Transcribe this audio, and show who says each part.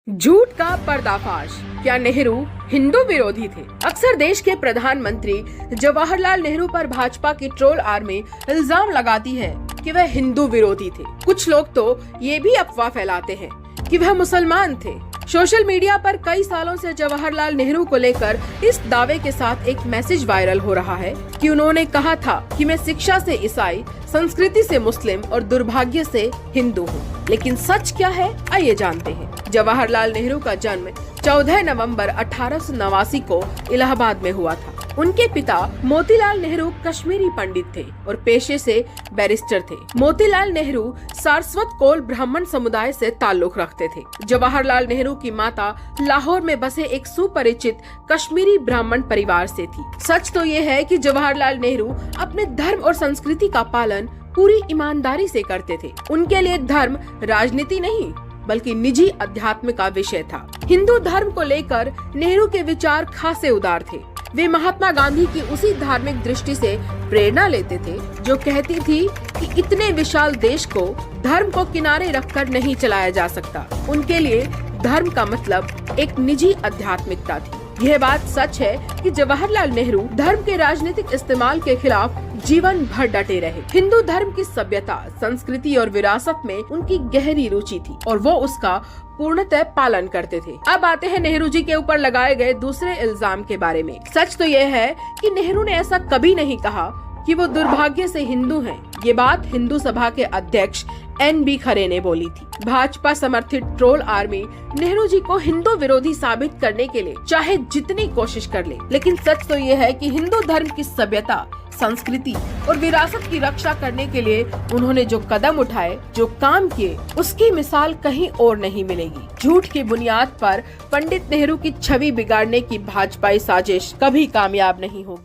Speaker 1: झूठ का पर्दाफाश। क्या नेहरू हिंदू विरोधी थे? अक्सर देश के प्रधानमंत्री जवाहरलाल नेहरू पर भाजपा की ट्रोल आर्मी इल्जाम लगाती है कि वह हिंदू विरोधी थे। कुछ लोग तो ये भी अफवाह फैलाते हैं कि वह मुसलमान थे। सोशल मीडिया पर कई सालों से जवाहरलाल नेहरू को लेकर इस दावे के साथ एक मैसेज वायरल हो रहा है कि उन्होंने कहा था कि मैं शिक्षा से ईसाई, संस्कृति से मुस्लिम और दुर्भाग्य से हिंदू हूँ। लेकिन सच क्या है, आइए जानते हैं। जवाहरलाल नेहरू का जन्म 14 नवंबर 1889 को इलाहाबाद में हुआ था। उनके पिता मोतीलाल नेहरू कश्मीरी पंडित थे और पेशे से बैरिस्टर थे। मोतीलाल नेहरू सारस्वत कोल ब्राह्मण समुदाय से ताल्लुक रखते थे। जवाहरलाल नेहरू की माता लाहौर में बसे एक सुपरिचित कश्मीरी ब्राह्मण परिवार से थी। सच तो ये है कि जवाहरलाल नेहरू अपने धर्म और संस्कृति का पालन पूरी ईमानदारी से करते थे। उनके लिए धर्म राजनीति नहीं बल्कि निजी अध्यात्म का विषय था। हिंदू धर्म को लेकर नेहरू के विचार खासे उदार थे। वे महात्मा गांधी की उसी धार्मिक दृष्टि से प्रेरणा लेते थे जो कहती थी कि इतने विशाल देश को धर्म को किनारे रखकर नहीं चलाया जा सकता। उनके लिए धर्म का मतलब एक निजी आध्यात्मिकता थी। यह बात सच है कि जवाहरलाल नेहरू धर्म के राजनीतिक इस्तेमाल के खिलाफ जीवन भर डटे रहे। हिंदू धर्म की सभ्यता, संस्कृति और विरासत में उनकी गहरी रुचि थी और वो उसका पूर्णतः पालन करते थे। अब आते हैं नेहरू जी के ऊपर लगाए गए दूसरे इल्जाम के बारे में। सच तो यह है कि नेहरू ने ऐसा कभी नहीं कहा कि वो दुर्भाग्य से हिंदू हैं। ये बात हिंदू सभा के अध्यक्ष NB खरे ने बोली थी। भाजपा समर्थित ट्रोल आर्मी नेहरू जी को हिंदू विरोधी साबित करने के लिए चाहे जितनी कोशिश कर ले, लेकिन सच तो ये है कि हिंदू धर्म की सभ्यता, संस्कृति और विरासत की रक्षा करने के लिए उन्होंने जो कदम उठाए, जो काम किए, उसकी मिसाल कहीं और नहीं मिलेगी। झूठ की बुनियाद पर पंडित नेहरू की छवि बिगाड़ने की भाजपाई साजिश कभी कामयाब नहीं होगी।